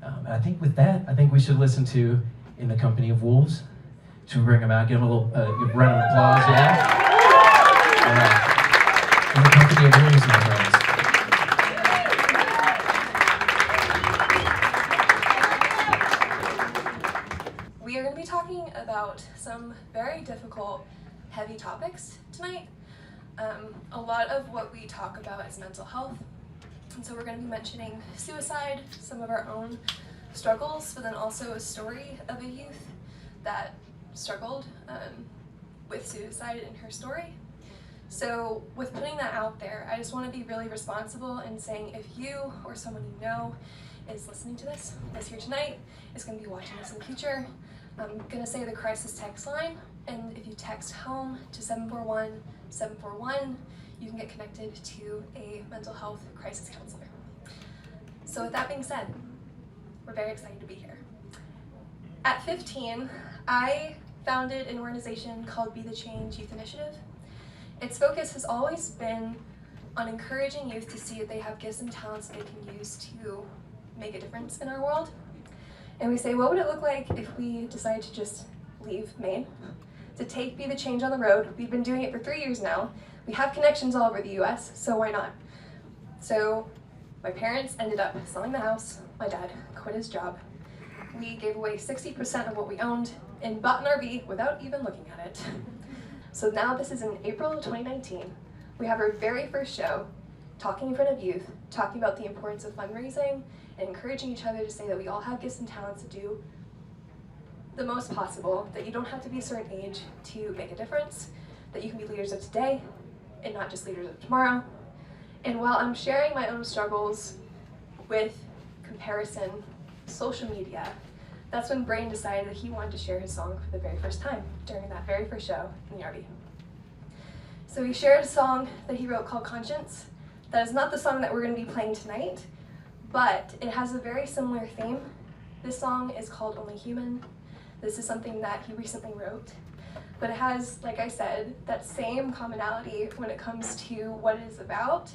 And I think with that, I think we should listen to In the Company of Wolves. Should we bring them out? Give them a little round of applause, yeah? All right. In the Company of Wolves, my friends. We are going to be talking about some very difficult, heavy topics tonight. A lot of what we talk about is mental health, and so we're going to be mentioning suicide, some of our own struggles, but then also a story of a youth that struggled with suicide in her story. So with putting that out there, I just want to be really responsible in saying if you or someone you know is listening to this, is here tonight, is going to be watching this in the future, I'm going to say the crisis text line, and if you text HOME to 741-741, you can get connected to a mental health crisis counselor. So with that being said, we're very excited to be here. At 15, I founded an organization called Be the Change Youth Initiative. Its focus has always been on encouraging youth to see that they have gifts and talents they can use to make a difference in our world. And we say, what would it look like if we decided to just leave Maine, to take Be the Change on the road? We've been doing it for 3 years now. We have connections all over the US, so why not? So my parents ended up selling the house. My dad quit his job. We gave away 60% of what we owned and bought an RV without even looking at it. So now this is in April of 2019. We have our very first show, talking in front of youth, talking about the importance of fundraising and encouraging each other to say that we all have gifts and talents to do the most possible, that you don't have to be a certain age to make a difference, that you can be leaders of today and not just leaders of tomorrow. And while I'm sharing my own struggles with comparison, social media, that's when Brayden decided that he wanted to share his song for the very first time during that very first show in the RV. So he shared a song that he wrote called Conscience. That is not the song that we're going to be playing tonight, but it has a very similar theme. This song is called Only Human. This is something that he recently wrote, but it has, like I said, that same commonality when it comes to what it is about,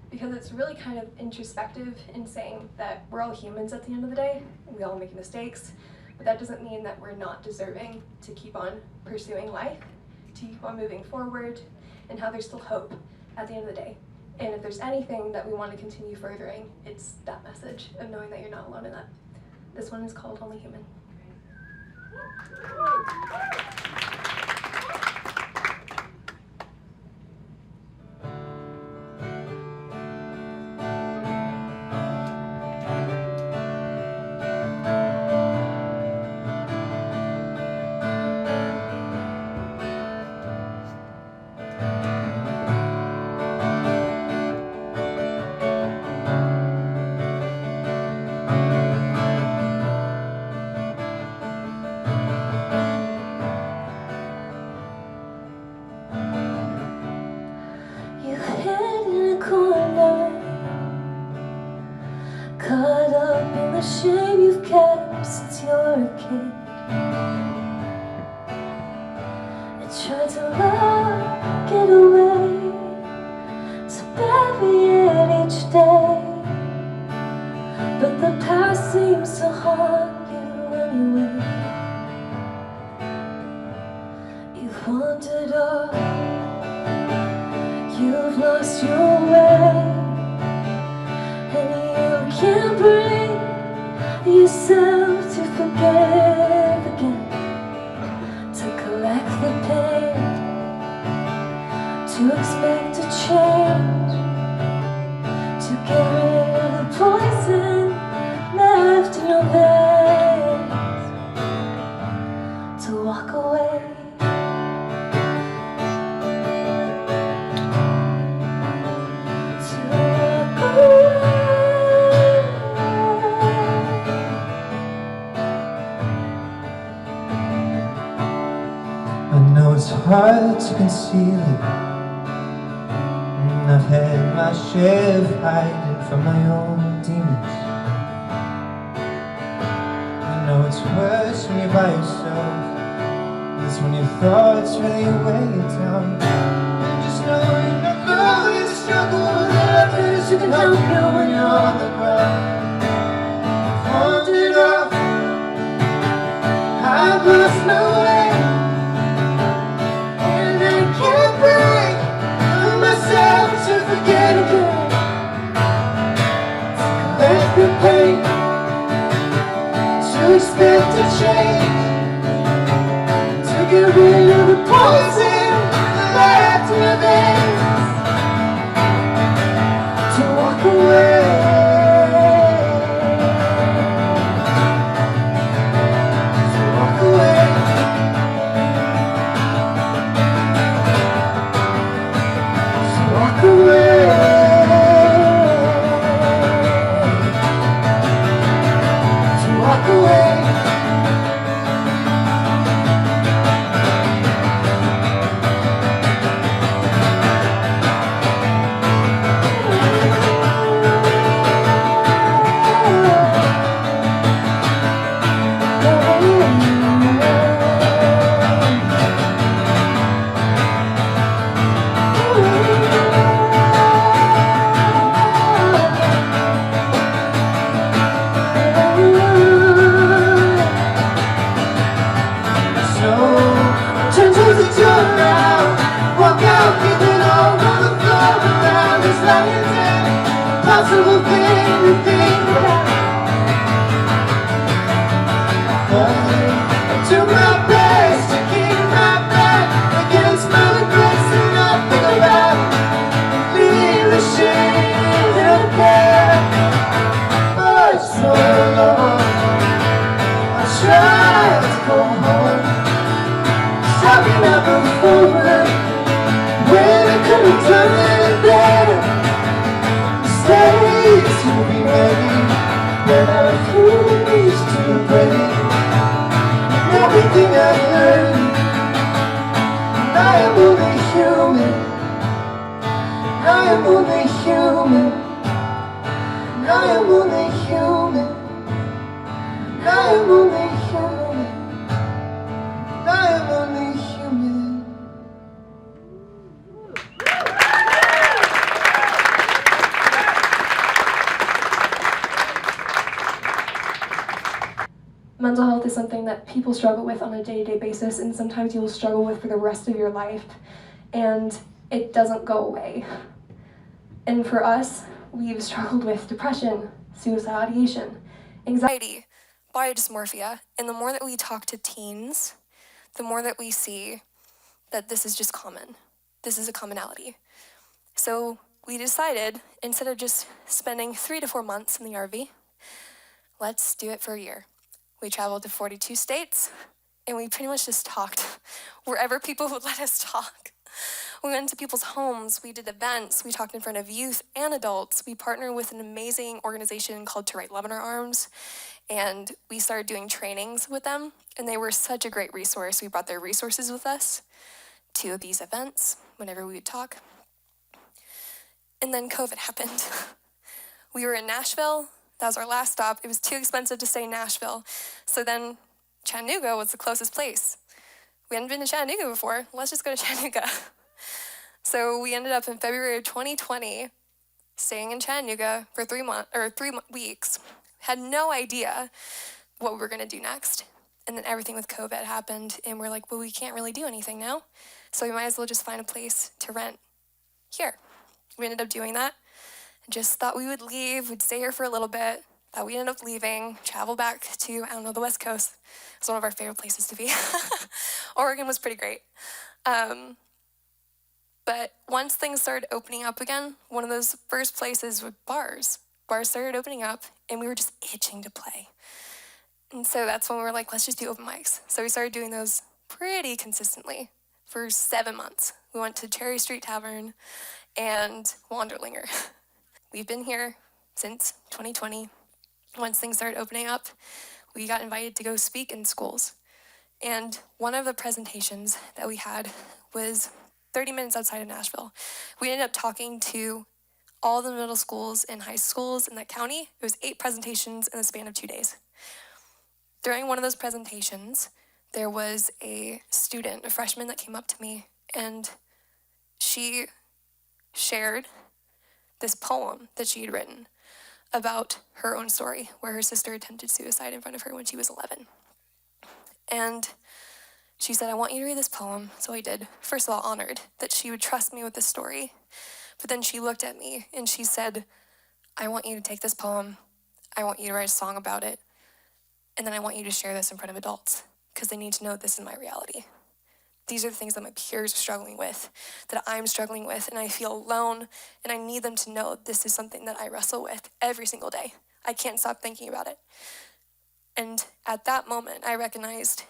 because it's really kind of introspective in saying that we're all humans at the end of the day, and we all make mistakes, but that doesn't mean that we're not deserving to keep on pursuing life, to keep on moving forward, and how there's still hope at the end of the day. And if there's anything that we want to continue furthering, it's that message of knowing that you're not alone in that. This one is called Only Human. Caught up in the shame you've kept since you're a kid, and tried to lock it away, to bury it each day. But the past seems to haunt you anyway. You've wandered off, you've lost your way, and you can't bring yourself to forgive again, to collect the pain, to expect a change, to get rid of the poison left in your veins, to walk away. I know it's hard to conceal it, and I've had my share of hiding from my own demons. I know it's worse when you're by yourself, it's when your thoughts really weigh you down. And just know you're not going to struggle with others who can help you when you're on the ground. train to expect a change, to get rid of the poison left in your veins, to walk away, to walk away, to walk away, to walk away. So turn towards the door now, walk out, keeping all on the floor around this lying down. Possible thing to think about. But I do my best to keep my back against my regrets and not think about it. Leave the shame in the past. Oh, it's so long. I tried to go home. Talking about before, when I could have done it better. Mistakes will be made, when I refuse to break everything I learned. I am only human. I am only human. I am only human. I am only human. I am only human. Mental health is something that people struggle with on a day-to-day basis, and sometimes you'll struggle with for the rest of your life, and it doesn't go away. And for us, we've struggled with depression, suicidal ideation, anxiety, body dysmorphia, and the more that we talk to teens, the more that we see that this is just common. This is a commonality. So we decided, instead of just spending 3 to 4 months in the RV, let's do it for a year. We traveled to 42 states, and we pretty much just talked wherever people would let us talk. We went to people's homes, we did events, we talked in front of youth and adults. We partnered with an amazing organization called To Write Love in Our Arms, and we started doing trainings with them, and they were such a great resource. We brought their resources with us to these events whenever we would talk. And then COVID happened. We were in Nashville. That was our last stop. It was too expensive to stay in Nashville. So then Chattanooga was the closest place. We hadn't been to Chattanooga before. Let's just go to Chattanooga. So we ended up in February of 2020 staying in Chattanooga for 3 weeks. Had no idea what we were going to do next. And then everything with COVID happened, and we're like, well, we can't really do anything now. So we might as well just find a place to rent here. We ended up doing that. Just thought we would leave. We'd stay here for a little bit. Thought we ended up leaving, travel back to, the West Coast. It's one of our favorite places to be. Oregon was pretty great. But once things started opening up again, one of those first places was bars. Bars started opening up, and we were just itching to play. And so that's when we were like, let's just do open mics. So we started doing those pretty consistently for 7 months. We went to Cherry Street Tavern and Wanderlinger. We've been here since 2020. Once things started opening up, we got invited to go speak in schools. And one of the presentations that we had was 30 minutes outside of Nashville. We ended up talking to all the middle schools and high schools in that county. It was 8 presentations in the span of 2 days. During one of those presentations, there was a student, a freshman, that came up to me, and she shared this poem that she had written about her own story, where her sister attempted suicide in front of her when she was 11. And she said, I want you to read this poem. So I did. First of all, honored that she would trust me with this story. But then she looked at me and she said, I want you to take this poem. I want you to write a song about it. And then I want you to share this in front of adults because they need to know this is my reality. These are the things that my peers are struggling with, that I'm struggling with, and I feel alone, and I need them to know this is something that I wrestle with every single day. I can't stop thinking about it. And at that moment, I recognized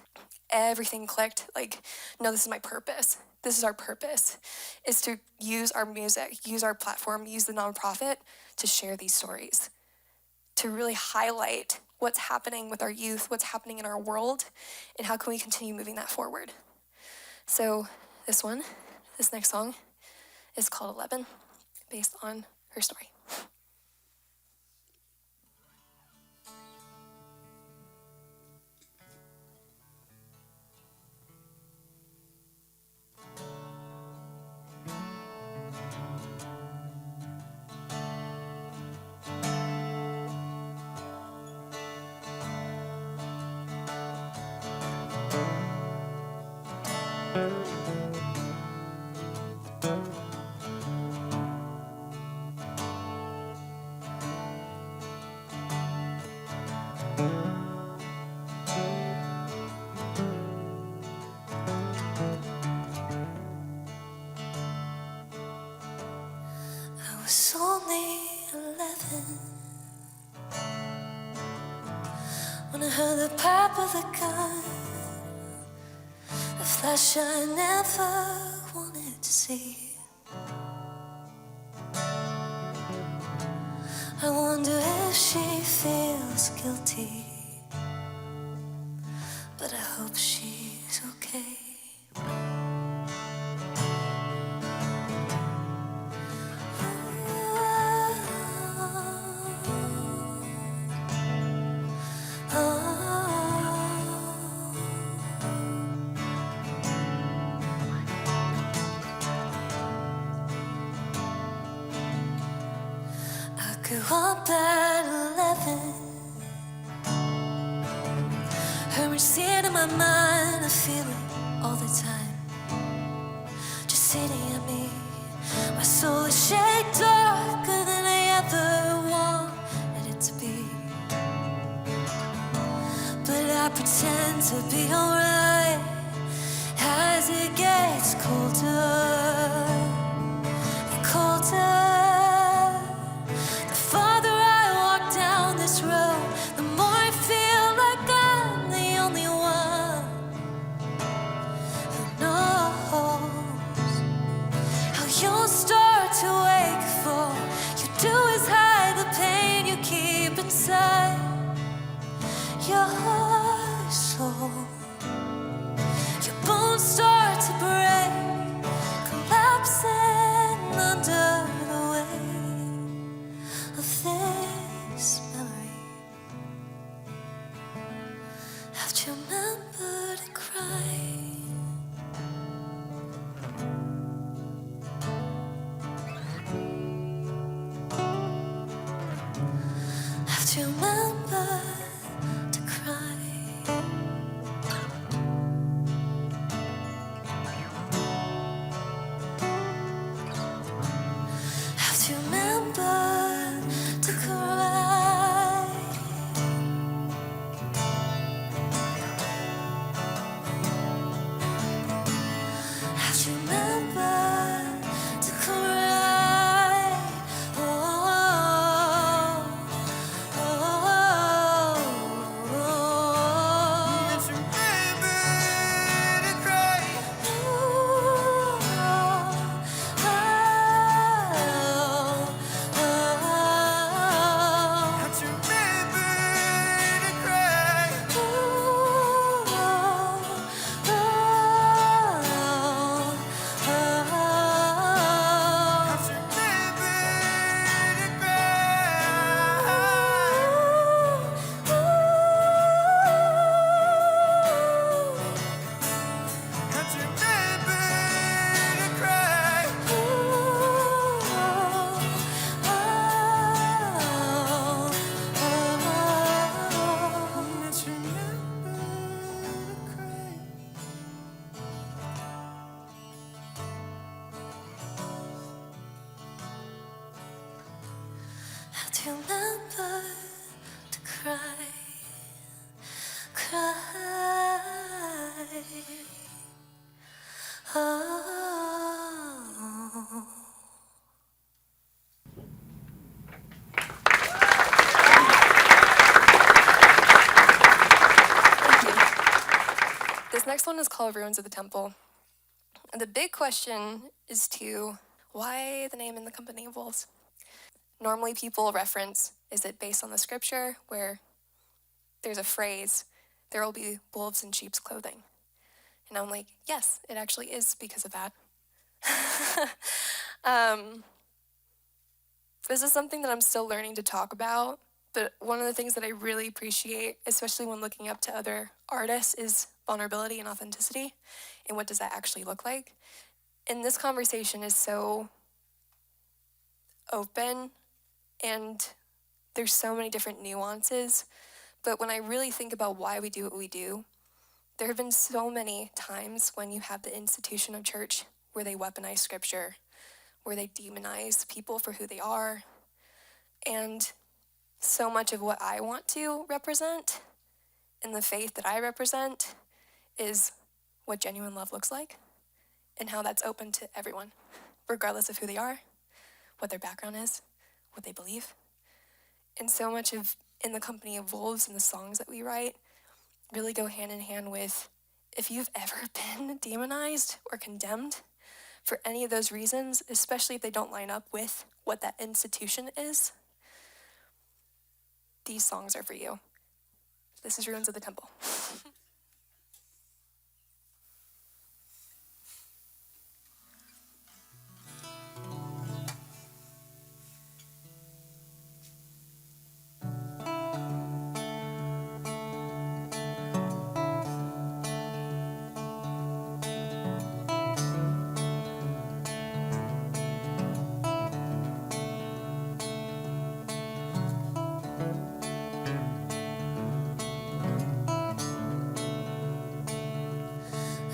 everything clicked. Like, no, this is my purpose. This is our purpose, is to use our music, use our platform, use the nonprofit to share these stories, to really highlight what's happening with our youth, what's happening in our world, and how can we continue moving that forward. So this next song is called 11, based on her story. I was only 11 when I heard the pop of the gun, the flash I never wanted to see. I wonder if she feels guilty, but I hope she's okay. I grew up at 11. Her receipt in my mind, I feel it all the time. Just sitting at me, my soul is shaped darker than I ever wanted it to be. But I pretend to be alright as it gets colder and colder. The farther I walk down this road, the more I feel like I'm the only one who knows how you'll start to wake before you do is hide the pain you keep inside your soul. Your bones start to break, collapsing under the weight of this memory. Have to remember to cry. Have to remember to cry. Have to remember to cry. Have to remember to cry. Oh, oh, oh. It's remember to cry. Have to remember to cry. Have to remember to cry. Have to remember to cry. Let's remember to cry. Have to remember cry, cry. Oh. Thank you. This next one is called Ruins of the Temple. And the big question is why the name In the Company of Wolves? Normally people reference, is it based on the scripture where there's a phrase, there will be wolves in sheep's clothing. And I'm like, yes, it actually is because of that. This is something that I'm still learning to talk about, but one of the things that I really appreciate, especially when looking up to other artists, is vulnerability and authenticity, and what does that actually look like? And this conversation is so open, and there's so many different nuances, but when I really think about why we do what we do, there have been so many times when you have the institution of church where they weaponize scripture, where they demonize people for who they are, and so much of what I want to represent and the faith that I represent is what genuine love looks like and how that's open to everyone, regardless of who they are, what their background is, what they believe. And so much of In the Company of Wolves and the songs that we write really go hand in hand with, if you've ever been demonized or condemned for any of those reasons, especially if they don't line up with what that institution is, these songs are for you. This is Ruins of the Temple.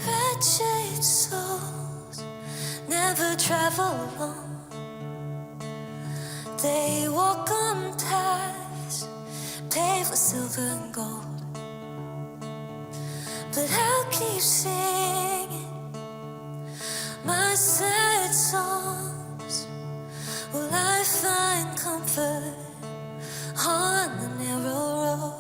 Wretched souls never travel alone. They walk on paths paved with silver and gold. But I'll keep singing my sad songs. Will I find comfort on the narrow road?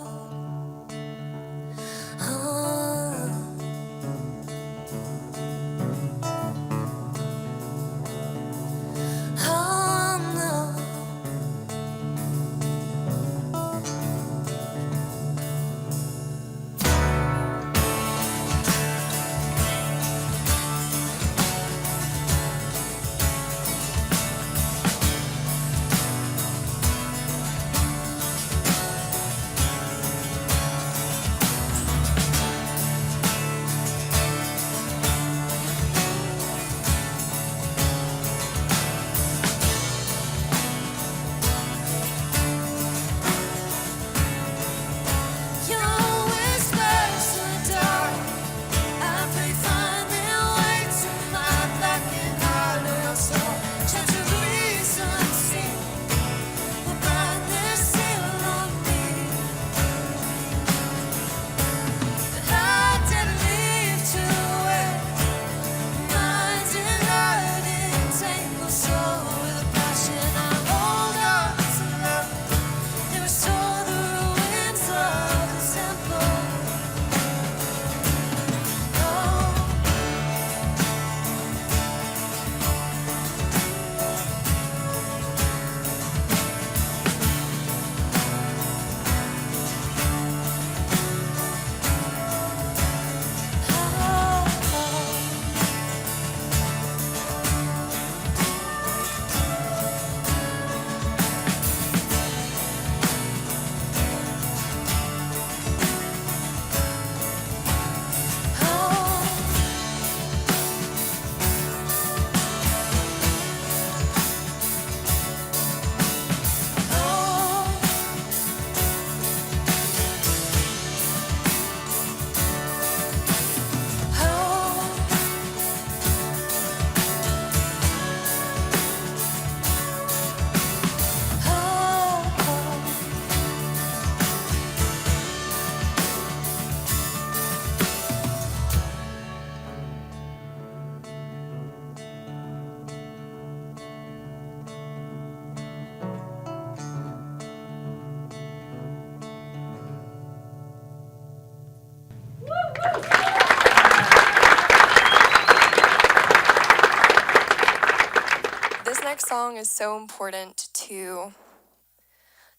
song is so important to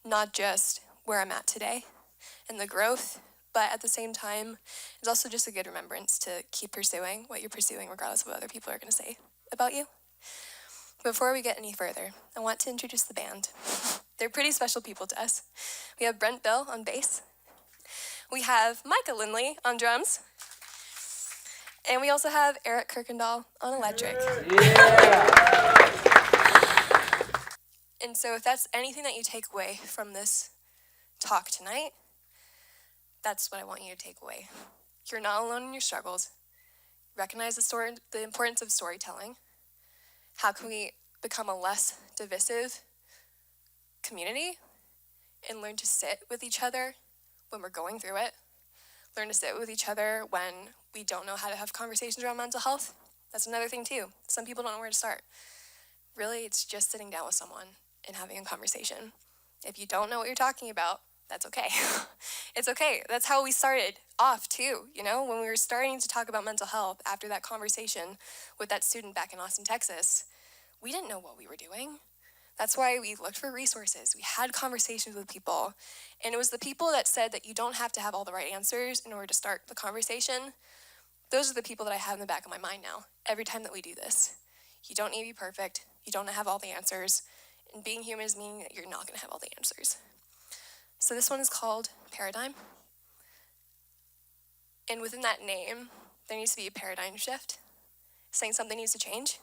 not just where I'm at today and the growth, but at the same time, it's also just a good remembrance to keep pursuing what you're pursuing regardless of what other people are going to say about you. Before we get any further, I want to introduce the band. They're pretty special people to us. We have Brent Bill on bass. We have Micah Lindley on drums. And we also have Eric Kirkendall on electric. Yeah. And so if that's anything that you take away from this talk tonight, that's what I want you to take away. You're not alone in your struggles. Recognize the importance of storytelling. How can we become a less divisive community and learn to sit with each other when we're going through it? Learn to sit with each other when we don't know how to have conversations around mental health. That's another thing too. Some people don't know where to start. Really, it's just sitting down with someone and having a conversation. If you don't know what you're talking about, that's okay. It's okay. That's how we started off too, when we were starting to talk about mental health after that conversation with that student back in Austin, Texas. We didn't know what we were doing. That's why we looked for resources. We had conversations with people. And it was the people that said that you don't have to have all the right answers in order to start the conversation. Those are the people that I have in the back of my mind now, every time that we do this. You don't need to be perfect. You don't have all the answers. And being human is meaning that you're not going to have all the answers. So this one is called Paradigm. And within that name, there needs to be a paradigm shift, saying something needs to change.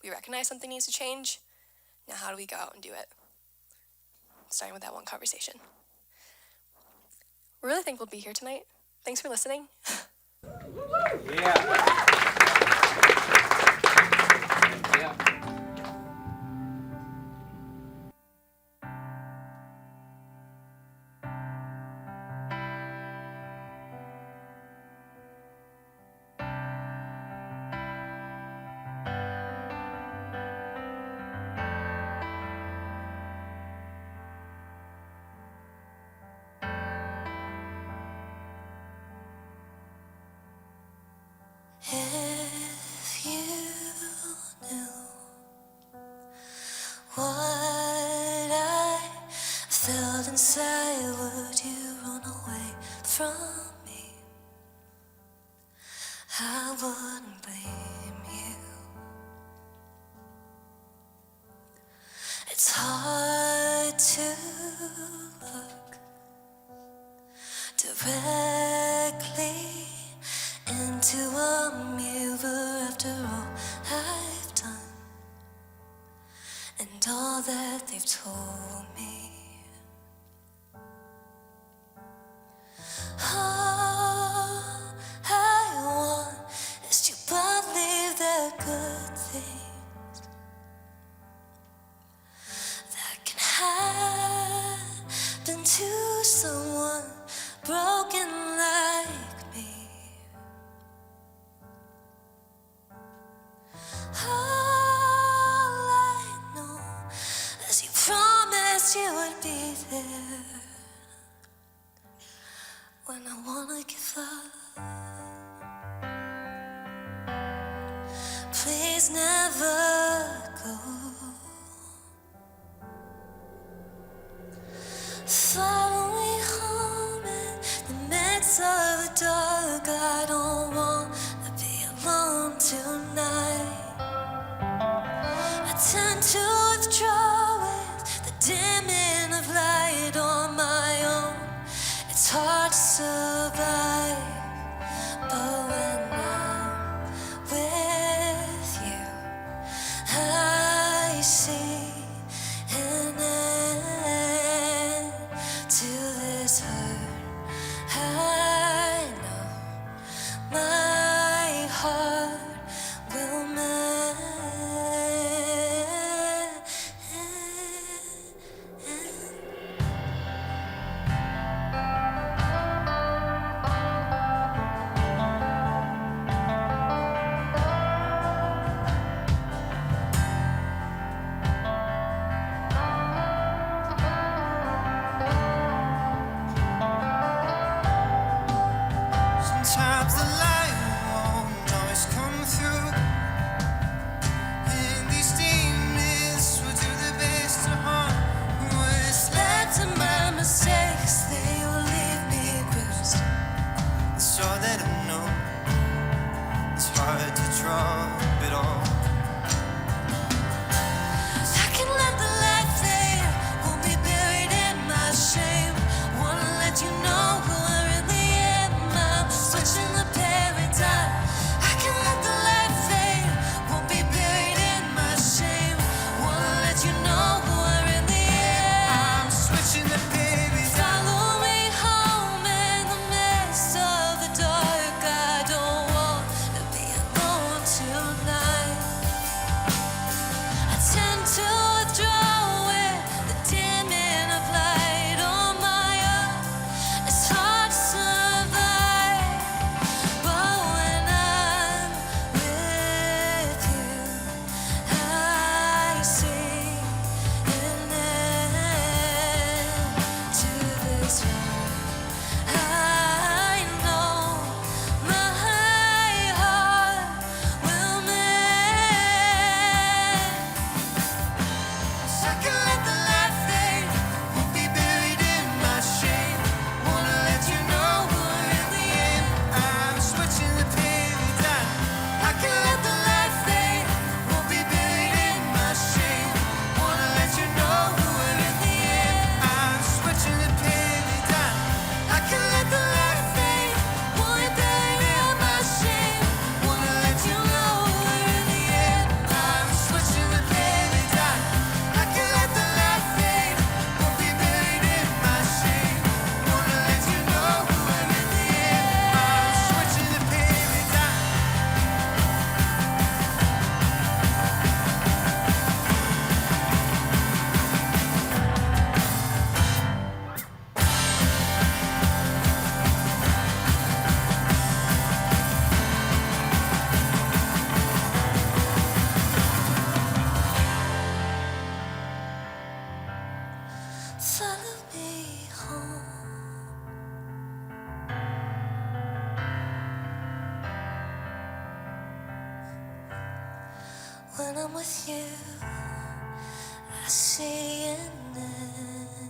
We recognize something needs to change. Now how do we go out and do it? Starting with that one conversation. We're really thankful to be here tonight. Thanks for listening. Yeah. If you knew what I felt inside, would you run away from me? I wouldn't blame you. It's hard to look directly into a mirror after all I've done and all that they've told me. All I want is to believe that good things that can happen to someone broken like me. All I know is you promised you would be there when I wanna give up. Please never go. Follow me home in the midst of the dark. I don't want to be alone tonight. I tend to withdraw with the dimming of light on my own. It's hard to survive, but when I'm with you, I see an end to this hurt. I know my heart will mend. When I'm with you, I see an end.